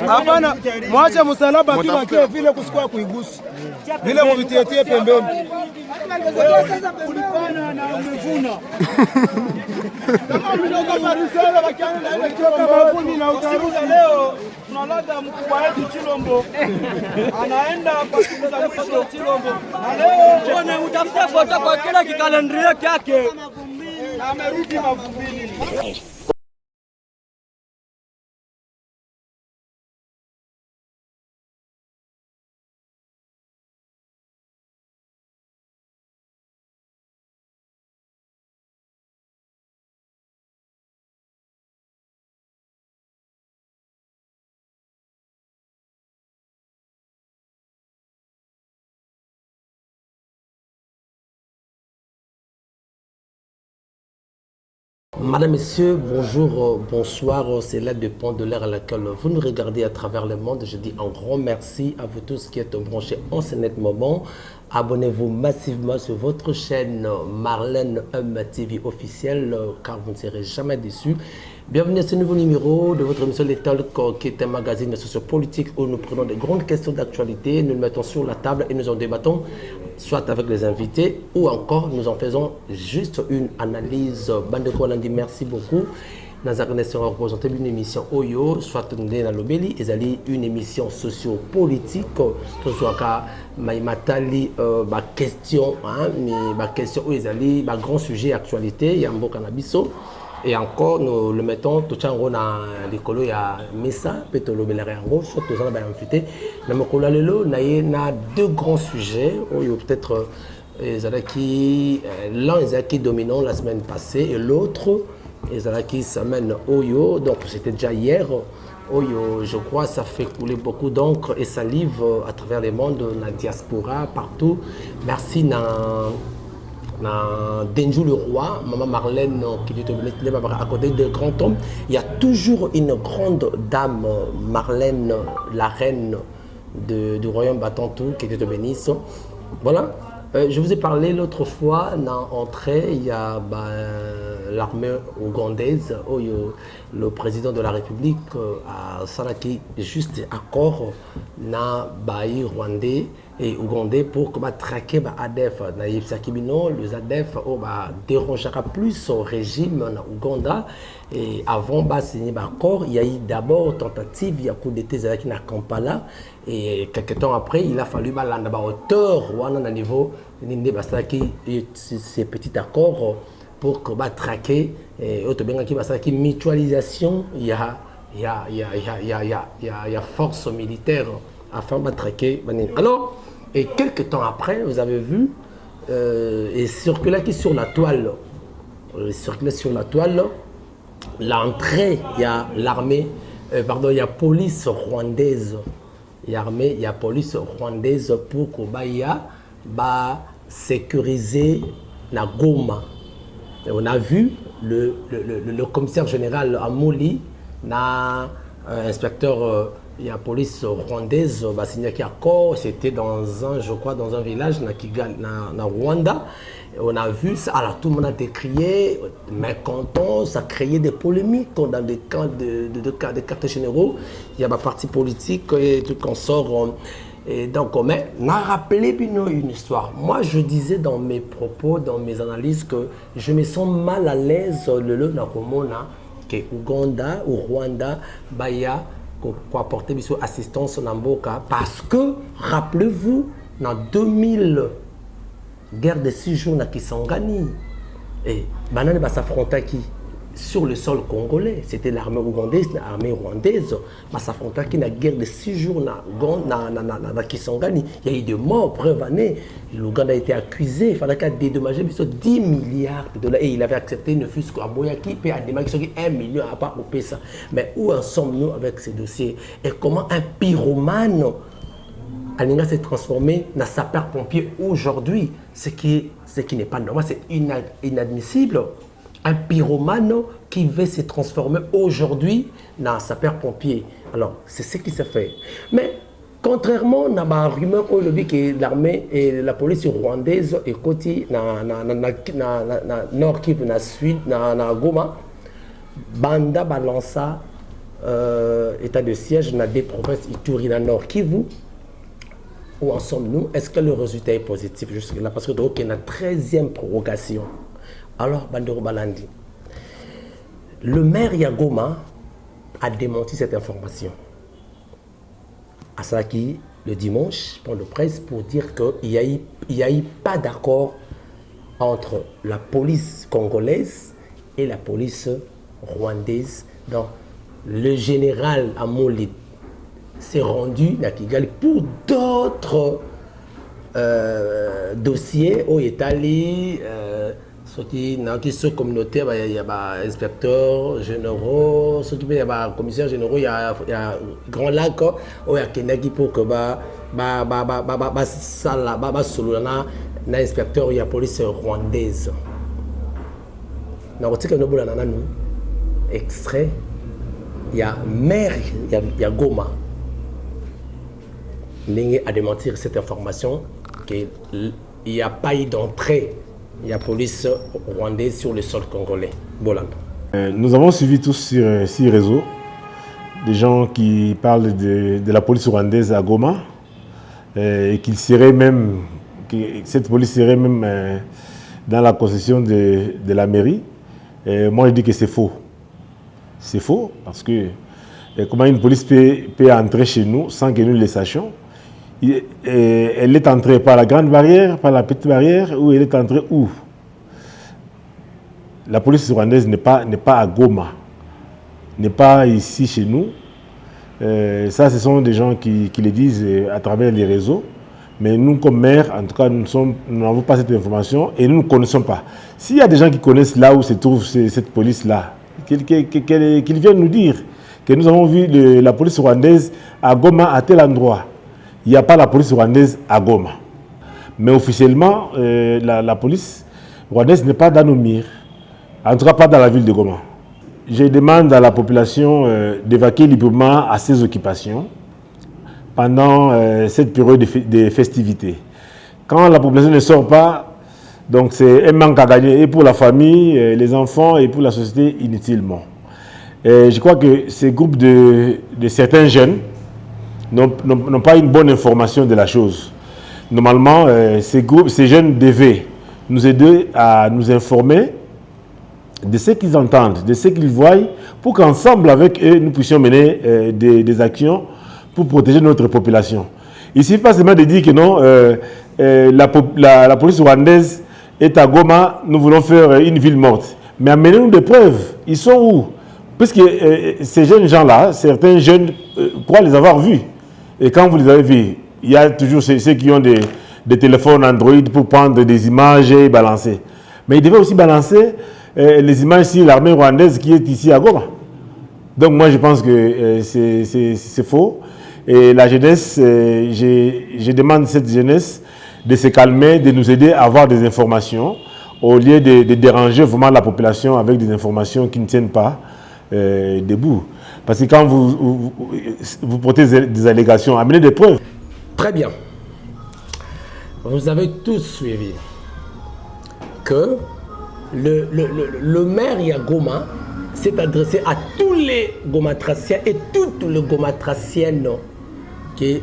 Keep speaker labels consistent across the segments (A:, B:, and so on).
A: Hapana, mwache msalaba kibakie vile kusikua kuigusi. Vile mvitietie pembeni. Kulipana na umevuna. Kama mdogo Marusela wakiana na ile mavuni na utaruza leo tunalada mkubwa wetu Chilombo. Anaenda kwa siku za mwisho Chilombo. Na leo bwana utafuta foto kwa kila kikalendria yake. Amerudi mavumbini.
B: Madame, Messieurs, bonjour, bonsoir, c'est là dépend de l'heure à laquelle vous nous regardez à travers le monde. Je dis un grand merci à vous tous qui êtes branchés en ce net moment. Abonnez-vous massivement sur votre chaîne Marlène TV officielle, car vous ne serez jamais déçus. Bienvenue à ce nouveau numéro de votre émission Les Talks, qui est un magazine sociopolitique où nous prenons des grandes questions d'actualité, nous le mettons sur la table et nous en débattons, soit avec les invités ou encore nous en faisons juste une analyse. Bandeko Nandi, merci beaucoup. Nous avons représenté une émission Oyo, soit dans l'Obéli, et une émission socio-politique, que ce soit Maïmatali, ma question, ma question où ils allaient, ma grand sujet actualité, il y a un beau cannabiso. Et encore, nous le mettons tout le temps dans l'école, il y a Messa, Petolo Belaréango, soit tout le temps dans l'invité. Dans le col, il y a deux grands sujets, peut-être l'un qui dominant la semaine passée et l'autre, qui s'amène Oyo, donc c'était déjà hier. Oyo, je crois, ça fait couler beaucoup d'encre et salive à travers le monde, dans la diaspora, partout. Merci Denjou le roi, maman Marlène qui dit à côté de grands hommes. Il y a toujours une grande dame, Marlène, la reine du royaume Batantou, qui te bénisse. Voilà. Je vous ai parlé l'autre fois, dans l'entrée, il y a l'armée ougandaise, le président de la République a Saraki juste accord na baï rwandais et ougandais pour traquer ADF. Les ADF dérangera plus au régime en Ouganda. Et avant de signer l'accord, il y a eu d'abord tentative, il y a coup d'État à Kampala. Et quelques temps après, il a fallu à hauteur au niveau de ces petits accords pour traquer et mutualisation. Il y a force militaire afin de traquer. Alors, et quelques temps après, vous avez vu, et circulait sur la toile, l'entrée, il y a l'armée, il y a police rwandaise. Il y a police rwandaise pour Kobaya sécuriser la Goma. Et on a vu le commissaire général Amouli, inspecteur il y a police rwandaise, signé un accord, c'était dans un village na Rwanda. Et on a vu ça, alors tout le monde a décrié, mécontent, ça créait des polémiques dans des camps de quartiers généraux. Il y a des partis politiques et tout qu'on sort. Et donc, mais on a rappelé une histoire. Moi, je disais dans mes propos, dans mes analyses, que je me sens mal à l'aise le Nakomona, que Ouganda ou Rwanda, Baya, pour apporter assistance en Mboka. Parce que, rappelez-vous, en 2000, guerre de 6 jours na Kisangani, et Banane va s'affronter qui sur le sol congolais, c'était l'armée ougandaise, l'armée rwandaise, va s'affronter qui na guerre de 6 jours na Kisangani. Il y a eu des morts, preuve année. L'Ouganda a été accusé, il fallait qu'il dédommager 10 milliards de dollars et il avait accepté une fusque à Boyaki, puis à démarquer 1 million à part au ça. Mais où en sommes-nous avec ces dossiers? Et comment un pyromane Alinga s'est transformé en sapeur-pompier aujourd'hui, ce qui n'est pas normal, c'est inadmissible. Un pyromane qui veut se transformer aujourd'hui en sapeur-pompier. Alors, c'est ce qui s'est fait. Mais, contrairement à ma rumeur que l'armée et la police rwandaise et côté na Nord Kivu, na Sud, na Goma, banda balança état de siège dans des provinces Ituri dans Nord Kivu. Où en sommes-nous? Est-ce que le résultat est positif jusque-là? Parce que donc, il y a une 13e prorogation. Alors, Bandero Balandi, le maire Yagoma a démenti cette information. Asaki, le dimanche, point de presse, pour dire qu'il n'y a eu pas d'accord entre la police congolaise et la police rwandaise. Donc, le général Amolit s'est rendu à Kigali pour d'autres dossiers au Italie, dans les communautaires, il y a des inspecteurs généraux, il y a des commissaires généraux, il y a Grand Lac, il y a Kenaki pour que l'inspecteur, il y a la police rwandaise. Dans le extrait, il y a maire, il y a Goma. Ligne à démentir cette information qu'il n'y a pas eu d'entrée de la police rwandaise sur le sol congolais. Boland.
C: Nous avons suivi tous sur 6 réseaux des gens qui parlent de la police rwandaise à Goma et que cette police serait même dans la concession de la mairie. Et moi je dis que c'est faux. C'est faux parce que comment une police peut entrer chez nous sans que nous le sachions? Elle est entrée par la grande barrière, par la petite barrière, ou elle est entrée où? La police rwandaise n'est pas à Goma, n'est pas ici chez nous. Ça, ce sont des gens qui le disent à travers les réseaux. Mais nous, comme maire, en tout cas, nous n'avons pas cette information et nous ne connaissons pas. S'il y a des gens qui connaissent là où se trouve cette police-là, qu'ils viennent nous dire que nous avons vu la police rwandaise à Goma à tel endroit. Il n'y a pas la police rwandaise à Goma. Mais officiellement, la police rwandaise n'est pas dans nos murs. En tout cas, pas dans la ville de Goma. Je demande à la population d'évacuer librement à ses occupations pendant cette période de festivités. Quand la population ne sort pas, donc c'est un manque à gagner et pour la famille, les enfants et pour la société inutilement. Et je crois que ces groupes de certains jeunes n'ont pas une bonne information de la chose. Normalement, ces jeunes devaient nous aider à nous informer de ce qu'ils entendent, de ce qu'ils voient, pour qu'ensemble avec eux, nous puissions mener des actions pour protéger notre population. Il ne suffit pas seulement de dire que non, la police rwandaise est à Goma, nous voulons faire une ville morte. Mais amenez-nous des preuves. Ils sont où? Puisque ces jeunes gens-là, certains jeunes croient les avoir vus. Et quand vous les avez vus, il y a toujours ceux qui ont des téléphones Android pour prendre des images et balancer. Mais ils devaient aussi balancer les images sur l'armée rwandaise qui est ici à Goma. Donc moi je pense que c'est faux. Et la jeunesse, je demande à cette jeunesse de se calmer, de nous aider à avoir des informations, au lieu de déranger vraiment la population avec des informations qui ne tiennent pas debout. Parce que quand vous portez des allégations, amenez des preuves.
B: Très bien. Vous avez tous suivi que le maire Yagoma s'est adressé à tous les gomatraciens et toutes les gomatraciennes que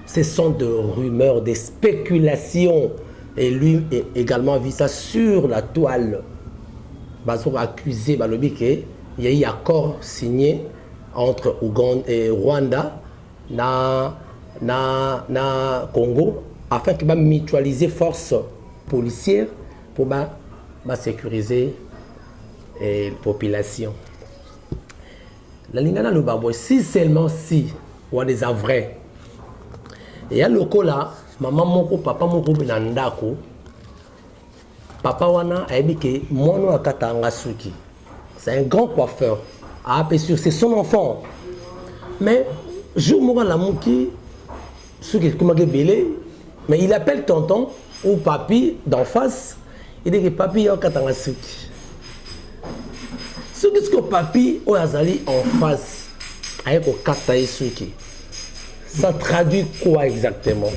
B: ce sont des rumeurs, des spéculations. Et lui également vu ça sur la toile. Ils ont accusé Balobi qu'il y a eu un accord signé entre Ouganda et Rwanda na Congo afin de mutualiser forces policières pour sécuriser la population. La lingana le babo si seulement si on a des vrais. Et à là, maman moko papa moko benandako papa wana aibike mono akatanga suki. C'est un grand coiffeur. Ah, bien sûr, c'est son enfant. Mais jour où la mouki suki comme belé, mais il appelle tonton ou papi d'en face. Il dit que papi akatanga suki. Ce que papi ou azali en face avec au kataï suki. Ça traduit quoi exactement?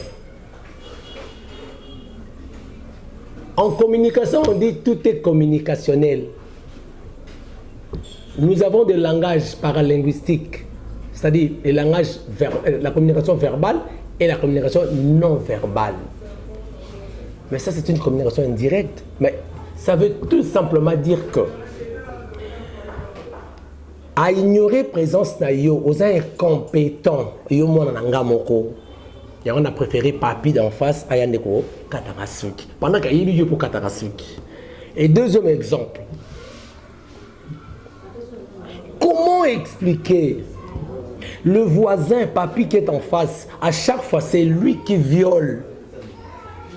B: En communication, on dit tout est communicationnel. Nous avons des langages paralinguistiques, c'est-à-dire les langages la communication verbale et la communication non verbale. Mais ça, c'est une communication indirecte. Mais ça veut tout simplement dire que à ignorer présence na yo, aux incompétents, yo mona nanga moko. Et on a préféré papi d'en face à Yandeko Katarasuki. Pendant qu'il y a eu pour Katarasuki. Et deuxième exemple. Comment expliquer le voisin papi qui est en face, à chaque fois c'est lui qui viole.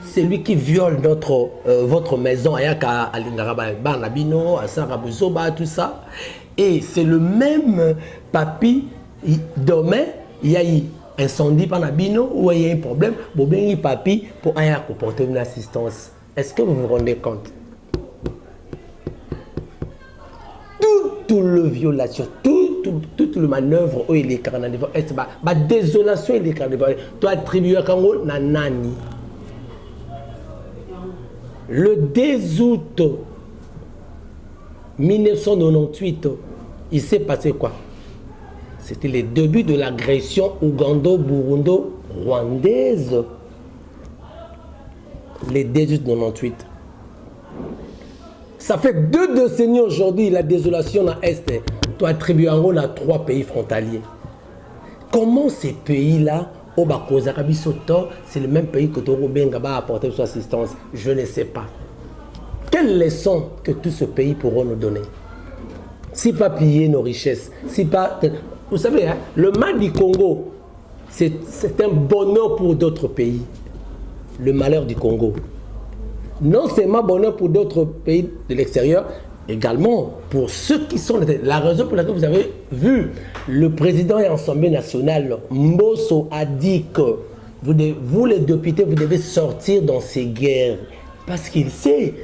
B: C'est lui qui viole votre maison, Ayaka Alingaraba Banabino, Asarabuzoba, tout ça. Et c'est le même papi, demain, il y a eu incendie Banabino, ou il y a un problème, Bobin papi pour Ayaka porter une assistance. Est-ce que vous vous rendez compte? Toute la violation, toute le manœuvre où il est carnaval, la désolation il est carnaval, tu attribues à Kango Nanani. Le 10 août 1998, il s'est passé quoi? C'était le début de l'agression ougando-burundo-rwandaise. Le 10 août 1998. Ça fait 2 décennies aujourd'hui, la désolation dans l'Est. Tu attribues en gros à 3 pays frontaliers. Comment ces pays-là, c'est le même pays que Toro Bengaba a apporté son assistance? Je ne sais pas. Quelle leçon que tous ces pays pourront nous donner? Si pas piller nos richesses, si pas... Vous savez, hein, le mal du Congo, c'est un bonheur pour d'autres pays. Le malheur du Congo. Non seulement bonheur pour d'autres pays de l'extérieur, également pour ceux qui sont... La raison pour laquelle vous avez vu, le président de l'Assemblée nationale, Mbosso, a dit que vous, les députés, vous devez sortir dans ces guerres. Parce qu'il sait,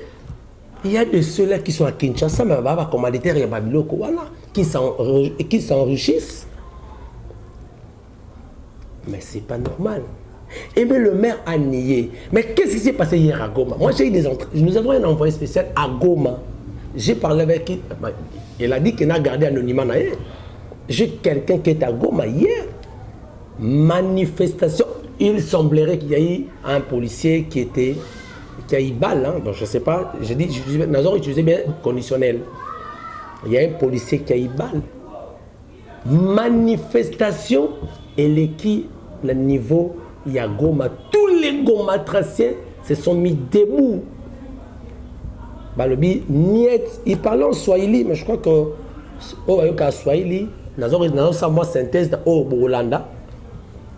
B: il y a de ceux-là qui sont à Kinshasa, mais commanditaires et Babiloko, voilà, qui s'enrichissent. Mais c'est pas normal. Et bien le maire a nié. Mais qu'est-ce qui s'est passé hier à Goma? Moi j'ai eu des entrées. Nous avons un envoyé spécial à Goma. J'ai parlé avec lui. Il a dit qu'il n'a gardé anonymat. J'ai quelqu'un qui est à Goma hier. Manifestation. Il semblerait qu'il y ait eu un policier qui a eu balle. Hein. Donc je ne sais pas. Nous avons utilisé bien conditionnel. Il y a un policier qui a eu balle. Manifestation. Et l'équipe, le niveau. Il y a Goma, tous les Gomatraciens se sont mis debout. Balobi, Niet, il parlait en Swahili, mais je crois que au Swahili, nous avons sa synthèse au Burlanda.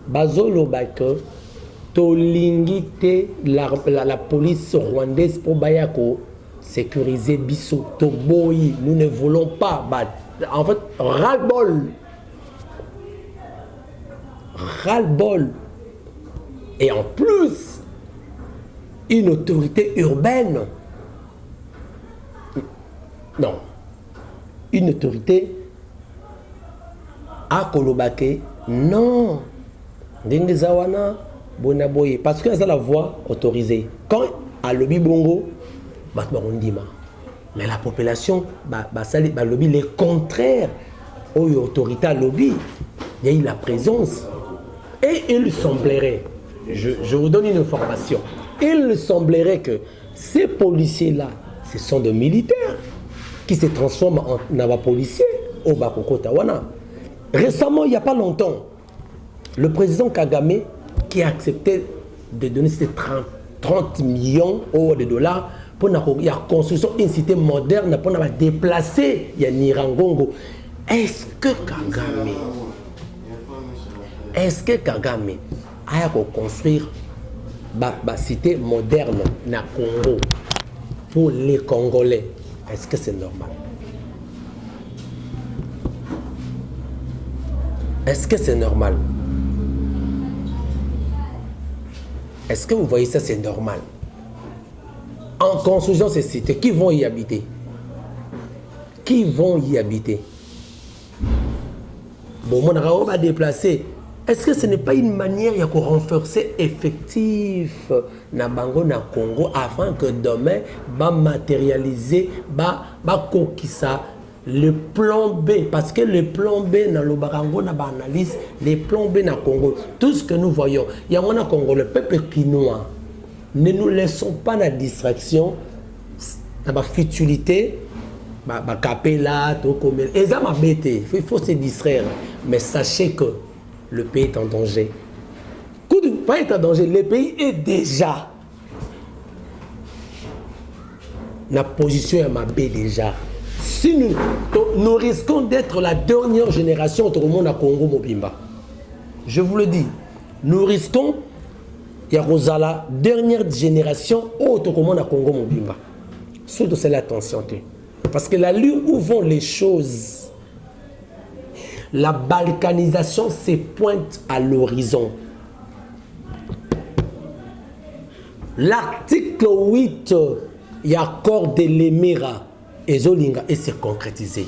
B: Bazolo Bake, Tolingite, la police rwandaise pour Bayako, sécuriser Bissot, Toboyi, nous ne voulons pas. En fait, ras-le-bol. Ras-le-bol. Et en plus, une autorité urbaine, non, une autorité à Kolobake, non, Dengezawana, Bonaboye, parce que c'est la voie autorisée. Quand à Lobi Bongo, mais la population, Lobi, les contraires aux autorités à Lobi, il y a eu la présence. Et il semblerait, je vous donne une information, il semblerait que ces policiers-là, ce sont des militaires qui se transforment en policiers au Bakoko Tawana. Récemment, il n'y a pas longtemps, le président Kagame qui a accepté de donner ces 30 millions de dollars pour la construction d'une cité moderne, pour déplacer Nirangongo. Est-ce que Kagame a construire une cité moderne na Congo pour les Congolais? Est-ce que c'est normal? Est-ce que c'est normal? Est-ce que vous voyez ça, c'est normal? En construisant ces cités, qui vont y habiter? Qui vont y habiter? Bon, on va déplacer. Est-ce que ce n'est pas une manière de renforcer effectif na Bango na Congo afin que demain va matérialiser, va kokisa le plan B, parce que le plan B dans le Barango, dans l'analyse, les plans B dans le Congo, tout ce que nous voyons, il y a un Congo, le peuple quinois, ne nous laissons pas dans la distraction, dans la futilité, il faut se distraire, mais sachez que le pays est en danger. Pas est en danger, le pays est déjà. La position est ma baie déjà. Si nous risquons d'être la dernière génération au monde à Congo Mobimba, je vous le dis, nous risquons, il y a Rosala, dernière génération au monde à Congo Mobimba. Surtout c'est l'attention. Parce que la lieu où vont les choses, la balkanisation se pointe à l'horizon. L'article 8, il y a accord de l'Emira et Zolinga et c'est concrétisé.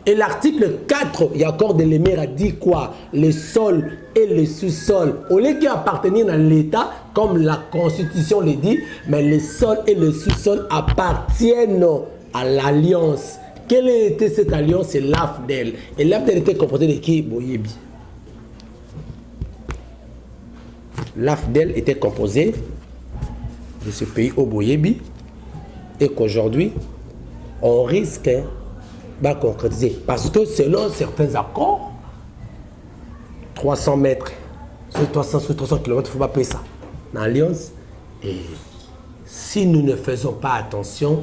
B: Et l'article 4, il y a accord de l'Emira dit quoi? Le sol et le sous-sol, au lieu qui appartenir à l'État, comme la Constitution le dit, mais le sol et le sous-sol appartiennent à l'alliance. Quelle était cette alliance? C'est l'AFDEL. Et l'AFDEL était composé de qui? Boyebi. L'AFDEL était composé de ce pays au Boyebi et qu'aujourd'hui, on risque de concrétiser. Parce que selon certains accords, 300 mètres, sur 300 km, il ne faut pas payer ça. Dans l'alliance, et si nous ne faisons pas attention,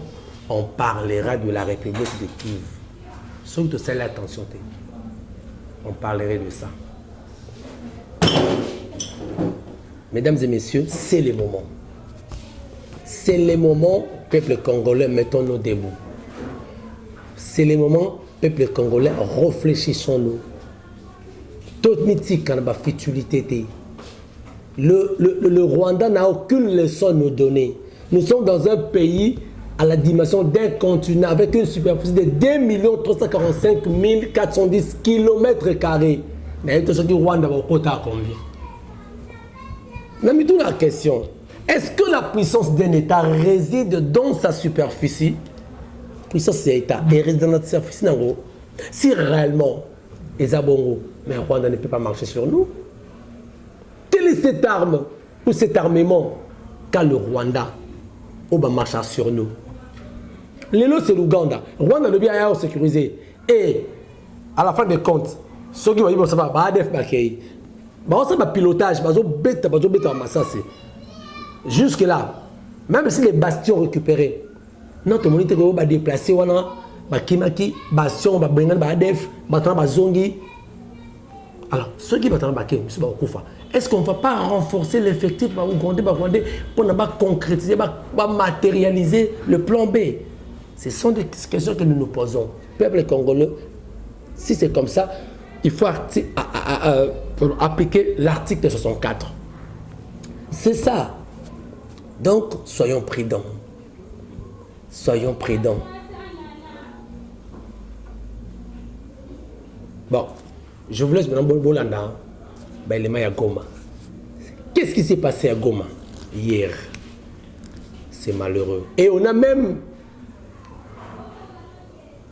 B: on parlera de la République de Kiev. Surtout c'est l'attention. On parlerait de ça. Mesdames et messieurs, c'est le moment. C'est le moment, peuple congolais, mettons-nous debout. C'est le moment, peuple congolais, réfléchissons-nous. Toute mythique en bas futilité. Le Rwanda n'a aucune leçon à nous donner. Nous sommes dans un pays à la dimension d'un continent avec une superficie de 2 345 410 km². Mais tout ce qui Rwanda va au quota à combien? Mais tout la question. Est-ce que la puissance d'un État réside dans sa superficie? Puissance d'un État réside dans notre superficie. Si réellement, Ezabongo, mais Rwanda ne peut pas marcher sur nous. Quelle est cette arme ou cet armement qu'a le Rwanda va marcher sur nous? L'élo c'est l'Ouganda. Rwanda le bien à sécuriser. Et à la fin des comptes, ceux qui vont dire ça va, ça va pilotage, jusque là, même si les bastions récupérés, notre monité va déplacer, Kimaki, bastion, Badef, Zongi. Alors, ceux qui vont est-ce qu'on ne va pas renforcer l'effectif pour concrétiser, matérialiser le plan B? Ce sont des questions que nous nous posons. Peuple congolais, si c'est comme ça, il faut appliquer l'article 64. C'est ça. Donc, soyons prudents. Soyons prudents. Bon, je vous laisse maintenant Bolanda. Il est à Goma. Qu'est-ce qui s'est passé à Goma hier? C'est malheureux. Et on a même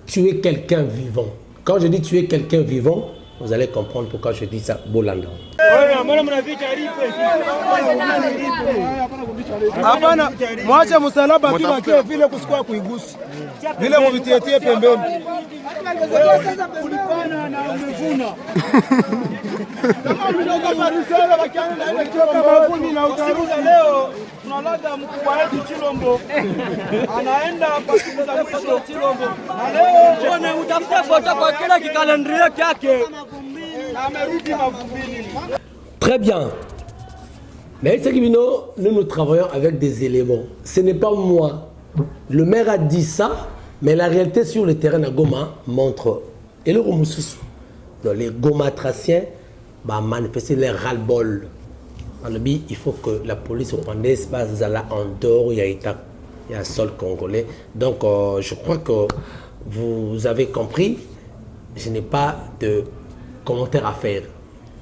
B: tué quelqu'un vivant. Quand je dis tuer quelqu'un vivant, vous allez comprendre pourquoi je dis ça, Bolanda.
A: Hapana, mwache msalaba tu bakie vile kusikwa kuigusi. Vile mvitietie pembeni. Kulipana na umevuna. Kama mdogo Marusela wakiana na kutoka mavuni na utaruza leo tunalaga mkubwa wetu Chilombo. Anaenda kwa siku za mwisho Chilombo. Na leo bwana utafuta foto kwa kila kikalendria yake. Na amerudi mavumbini.
B: Très bien. Mais nous travaillons avec des éléments. Ce n'est pas moi. Le maire a dit ça, mais la réalité sur le terrain à Goma montre. Et le Romoussus, les Gomatraciens, manifester leur ras-le-bol. Il faut que la police rwandaise passe là en dehors, il y a un sol congolais. Donc, je crois que vous avez compris. Je n'ai pas de commentaires à faire.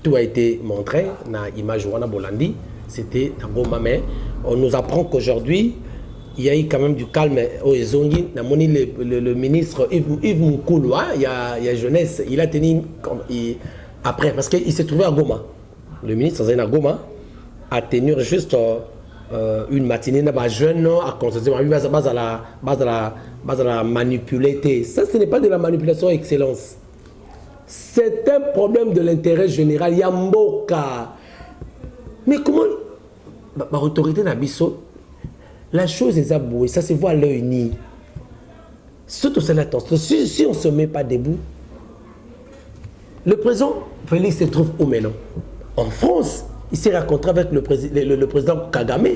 B: Tout a été montré dans l'image de Wana Bolandi. C'était à Goma, mais on nous apprend qu'aujourd'hui, il y a eu quand même du calme au Ezongi. Le ministre Yves Moukoulou, hein, il y a jeunesse, il a tenu après, parce qu'il s'est trouvé à Goma. Le ministre Zaina Goma a tenu juste une matinée dans jeune à constater base à la manipuler. Ça, ce n'est pas de la manipulation excellence. C'est un problème de l'intérêt général. Yamboka. Mais comment l'autorité d'Abisso, la chose est abouée, ça se voit à l'œil nu. Surtout c'est l'attention. Si on ne se met pas debout, le président Félix se trouve où maintenant? En France. Il s'est rencontré avec le président Kagame.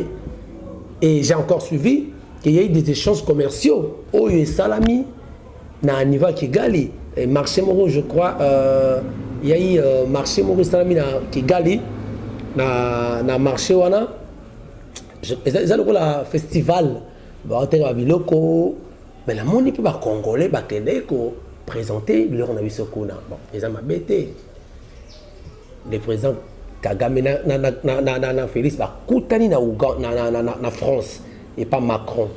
B: Et j'ai encore suivi qu'il y a eu des échanges commerciaux. Oyo et Salami, na niveau Kigali. Et marché Moro, je crois, il y a eu marché Moro Salami na Kigali, na marché wana. Ils ont le festival. Mais la monde peut pas congolais, présenter, on a vu ce qu'on a. Bon, ils ont m'abêté. Le président Kagame na Félix va coûter na France et pas Macron.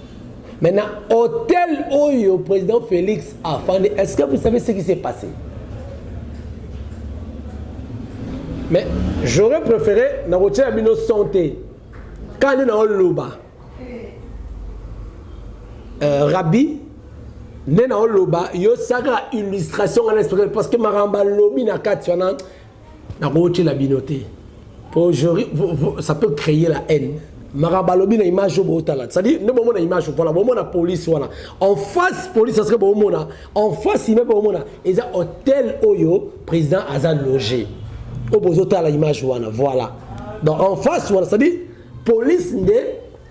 B: Maintenant, hôtel où le président Félix a fait, est-ce que vous savez ce qui s'est passé? Mais j'aurais préféré na routière bino santé quand on est dans le loba. Rabbi, né dans le loba, yo saka illustration en esprit parce que maramba lobi na katiana. La binoté. Ça peut créer la haine. Marabalobi na image au talent. C'est-à-dire, nous avons une image, voilà, nous avons la police, voilà. En face, police, ça serait bon, en face, il y a bon, et ça, hôtel Oyo, président Azan logé. Au besoin de la image, voilà. Donc, en face, voilà, c'est-à-dire, police,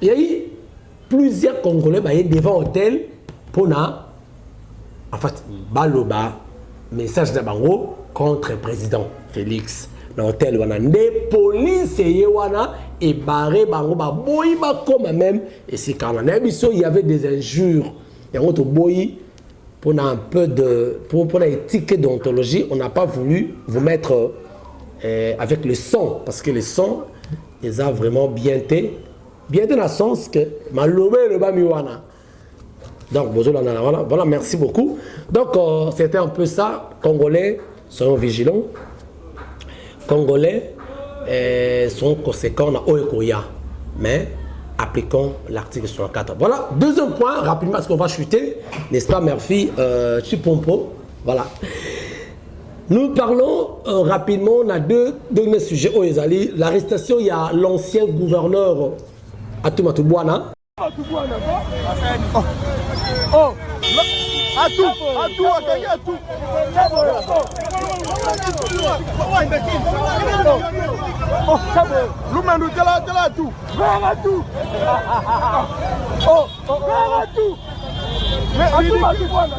B: il y a eu plusieurs Congolais devant l'hôtel pour na, en fait, Baloba, message de Bango contre le président Félix. Dans l'hôtel, on a des polices et barré Bango, comme même. Et c'est quand on a vu il y avait des injures. Il y a un autre boy pour un peu de. Pour l'éthique d'ontologie, on n'a pas voulu vous mettre avec le son. Parce que le son, ils ont vraiment bien été. Bien dans le sens que. Le Bamiwana. Donc, voilà, merci beaucoup. Donc, c'était un peu ça. Congolais, soyons vigilants. Congolais sont conséquents à Oekoya. Mais appliquons l'article 64. Voilà, deuxième point, rapidement, parce qu'on va chuter, n'est-ce pas, Murphy Chipompo. Voilà. Nous parlons rapidement, on a deux sujets. L'arrestation, il y a l'ancien gouverneur Atumatubwana. Il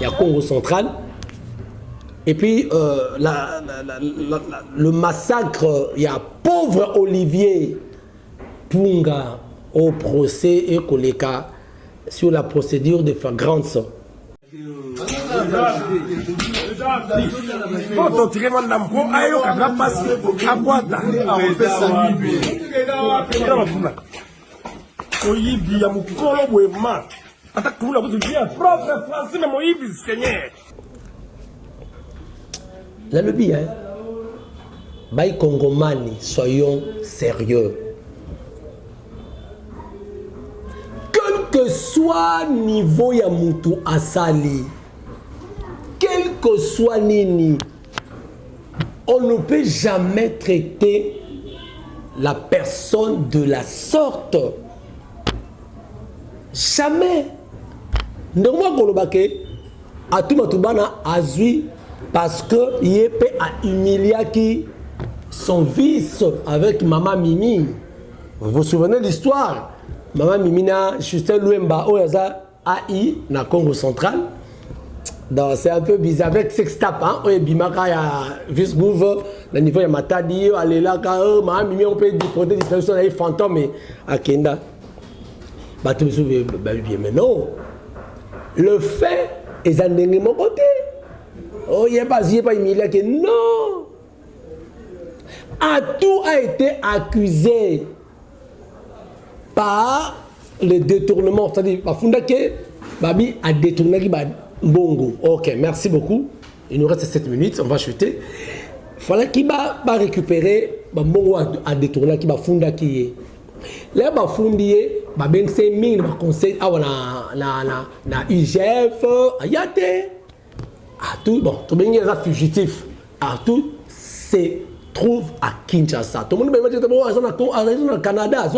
B: y a Congo central. Et puis le massacre, il y a pauvre Olivier Punga au procès et Koleka sur la procédure de flagrance. La lobby, hein? Baï Congomani, soyons sérieux. Quel que soit niveau Yamutu Asali, quel que soit Nini, on ne peut jamais traiter la personne de la sorte. Jamais. Normalement, Kolobake, Atumatubana Azui, parce qu'il peut humilier son vice avec Maman Mimi. Vous vous souvenez de l'histoire? Maman Mimi na Justin Luemba Oyaza AI na Congo central. Donc c'est un peu bizarre avec Sextap, hein? Oye Bimaka ya Vismove, le niveau ya Matadi, allez là, Maman Mimi on peut déporter des personnes avec fantôme à Kenda. Bah tout bien, mais non. Le fait est un de mon côté. Oh, il n'y a pas humilié que non. Tout a été accusé par le détournement, c'est-à-dire, Bafundake, Babi a détourné Bongo. Ok, merci beaucoup. Il nous reste 7 minutes, on va chuter. Il fallait qu'il va récupérer Bongo a détourné qui Bafundake. Là, Bafundier, ben c'est mine, conseil, na IGF, Ayate. À tout, bon, tout le monde est fugitif. À tout, c'est trouve à Kinshasa. Tout le monde me dit que au Canada.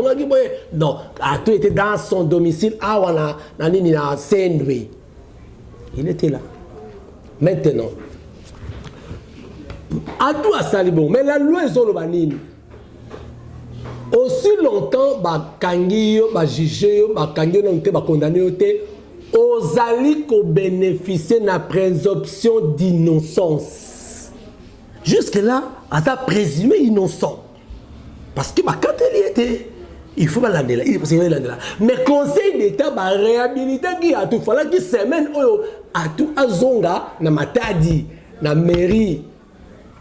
B: Non, Atou était dans son domicile à Saint-Louis. Il était là. Maintenant, Atou a Salibon, mais la loi est sur le banine. Aussi longtemps, Kangio, Jigeo, Kangio n'ont été condamnés, aux alliés qui bénéficient de la présomption d'innocence. Jusque-là, à ta présumé innocent. Parce que quand il était, il faut pas l'amener là. Mais conseil d'État va réhabiliter qui a tout. Il fallait qu'il semaine à tout Azonga, na Matadi, na mairie.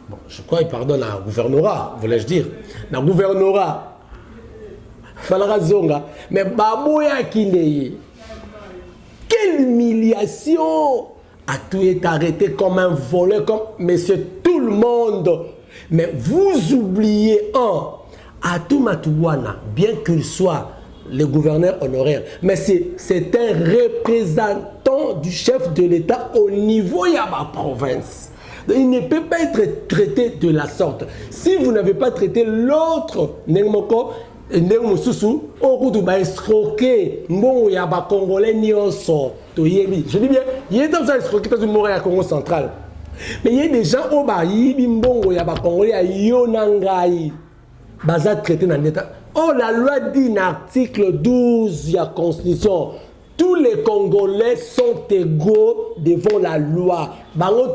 B: Bon, je crois qu'il pardonne à gouvernorat, voulais-je dire. Na gouvernorat. Il fallait Zonga. Mais Babouya Kindeye. Quelle humiliation! Atou est arrêté comme un voleur, comme monsieur tout le monde. Mais vous oubliez Atou Matouwana, bien qu'il soit le gouverneur honoraire, mais c'est un représentant du chef de l'État au niveau de la province. Il ne peut pas être traité de la sorte. Si vous n'avez pas traité l'autre, je dis bien, il y a des gens qui sont morts au Congo central. Mais il y a des gens qui sont traités dans l'État. Oh, la loi dit dans l'article 12 de la Constitution, tous les Congolais sont égaux devant la loi.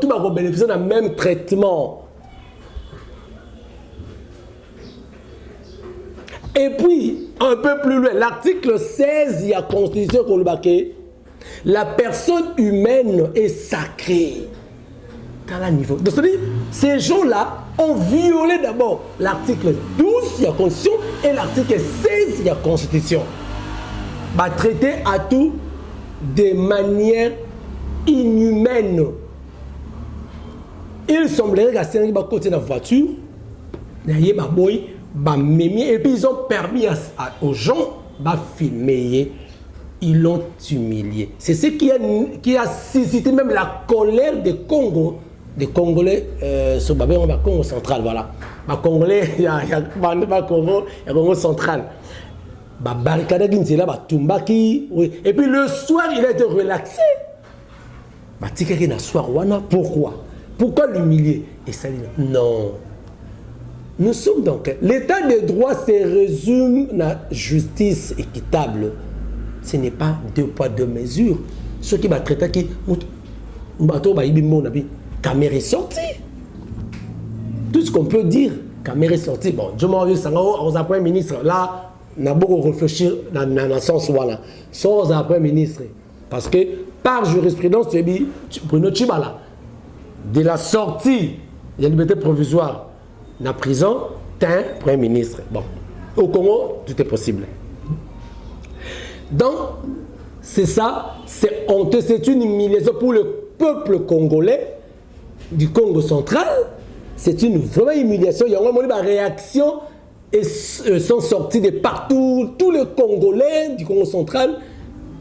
B: Tout le monde bénéficie d'un même traitement. Et puis, un peu plus loin, l'article 16 de la Constitution congolaise, la personne humaine est sacrée. Dans le niveau. Donc, ces gens-là ont violé d'abord l'article 12 de la Constitution et l'article 16 de la Constitution. Bah, traiter à tout de manière inhumaine. Il semblerait que c'est un côté de la voiture, et puis ils ont permis aux gens de filmer. Ils l'ont humilié. C'est ce qui a suscité même la colère des Congo, des Congolais sur le Congo central. Voilà. Les Congolais, il y a Congo central. Barricade Tumbaki. Et puis le soir, il a été relaxé. Pourquoi? Pourquoi l'humilier? Et ça dit non. Nous sommes donc. L'état de droit se résume à la justice équitable. Ce n'est pas 2 poids 2 mesures. Ce qui va traiter qui caméra est sortie. Tout ce qu'on peut dire, caméra est sortie. Bon, je m'en vais aux après ministre. Là, on a beaucoup réfléchi dans le sens où là. Sans après ministre. Parce que par jurisprudence, tu dis, Bruno Chibala, de la sortie de la liberté provisoire dans la prison, tu es un premier ministre. Bon, au Congo, tout est possible. Donc, c'est ça, c'est honteux, c'est une humiliation pour le peuple congolais du Congo central. C'est une vraie humiliation. Il y a vraiment une réaction et sont sortis de partout, tous les Congolais du Congo central.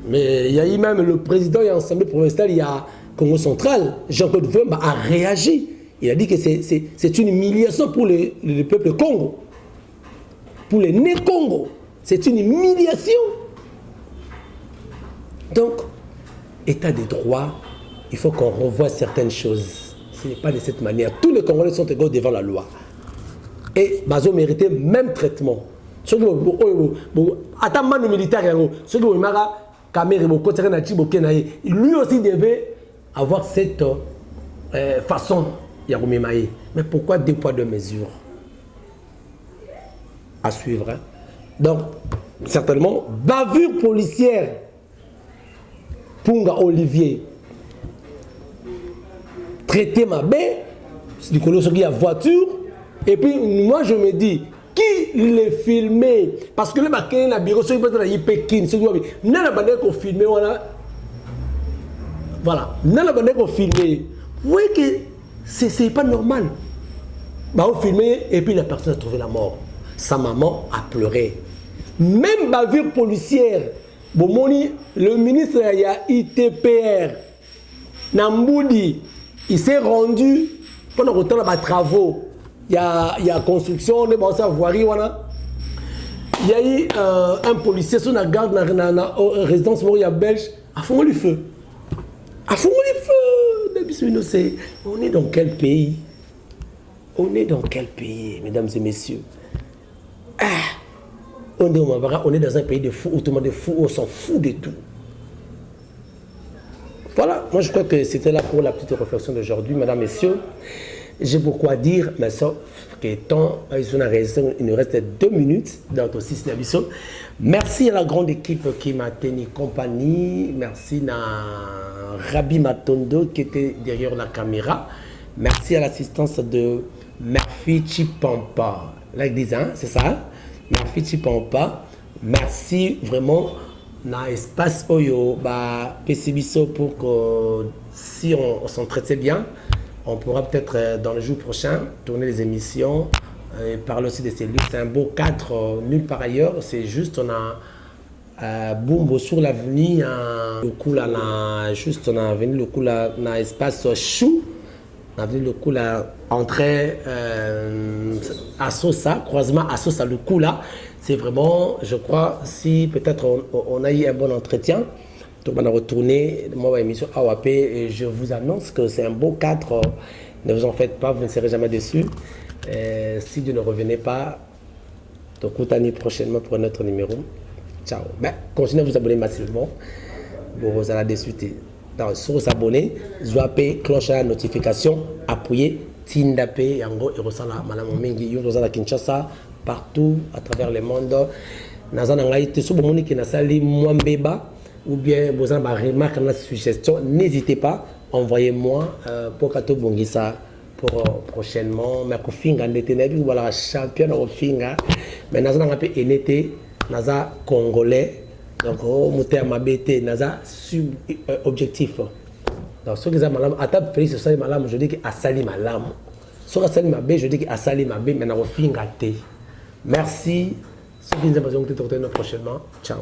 B: Mais il y a eu même le président et l'Assemblée provinciale, il y a Congo central, Jean-Claude Vemba a réagi. Il a dit que c'est une humiliation pour le peuple Congo. Pour les nés-Congo. C'est une humiliation. Donc, état de droit, il faut qu'on revoie certaines choses. Ce n'est pas de cette manière. Tous les Congolais sont égaux devant la loi. Et Bazo méritait même traitement. Lui aussi devait avoir cette façon. Mais pourquoi 2 poids 2 mesures? À suivre. Hein? Donc, certainement, bavure policière. Punga Olivier. Traiter ma baie, du colosse qui a voiture. Et puis, moi, je me dis, qui les filmait? Parce que le baquet, la bureau, c'est pas de Pékin, c'est quoi? N'a la bande qu'on filmait, voilà. Voilà, n'a la bande qu'on filmait. Vous voyez que c'est pas normal. Bah, on filmait et puis la personne a trouvé la mort. Sa maman a pleuré. Même bavure policière. Bon, le ministre il y a ITPR, Namboudi, il s'est rendu pendant le temps de travaux. Il y a construction, de voirie, il y a eu un policier sur la garde dans la résidence Moria belge à fond le feu. À fond le feu. On est dans quel pays? On est dans quel pays, mesdames et messieurs? On est dans un pays de fous, où tout le monde est fou, on s'en fout de tout. Voilà, moi je crois que c'était là pour la petite réflexion d'aujourd'hui, mesdames, messieurs. J'ai beaucoup à dire, mais sauf que tant, il nous reste 2 minutes dans ton 6 d'émission. Merci à la grande équipe qui m'a tenu compagnie. Merci à Rabi Matondo qui était derrière la caméra. Merci à l'assistance de Murphy Chipampa. Là, ils disent, hein, c'est ça? Murphy Chipampa. Merci vraiment. Na espace Oyo, PCBISO pour que si on s'entretient bien, on pourra peut-être dans le jour prochain tourner les émissions et parler aussi de ces livres. C'est un beau cadre nulle part ailleurs. C'est juste, on a Boumbo sur l'avenue, le coup là, on a venu le coup là, dans espace Chou. On a venu le coup là, entrée à Sosa, croisement à Sosa, le coup là. C'est vraiment, je crois, si peut-être on a eu un bon entretien, donc on a retourné, moi, l'émission AWP, et je vous annonce que c'est un beau cadre. Ne vous en faites pas, vous ne serez jamais déçus. Si Dieu ne revenait pas, donc l'année prochainement pour un autre numéro. Ciao. Ben, continuez à vous abonner massivement. Vous allez déçu. Donc, sur s'abonner, zoapé, cloche à la notification, appuyez, tindapé, yango, et resala, madame Mengi, yurosala Kinshasa, partout à travers le monde. Ou bien vous avez des remarques, des suggestions, n'hésitez pas, envoyez-moi pour Kato Bongisa pour prochainement. Mais Kofinga n'était voilà champion au Finga. Mais nous avons un peu énété, nous avons congolais, donc nous avons BT, nous avons objectif. Donc ceux qui ont malam, à table Félix Sali malam, je dis que Asali malam. Ceux qui ont mabe, je dis que Asali mabe, mais nous avons Finga té. Merci. Ceux qui nous ont besoin de prochainement. Ciao.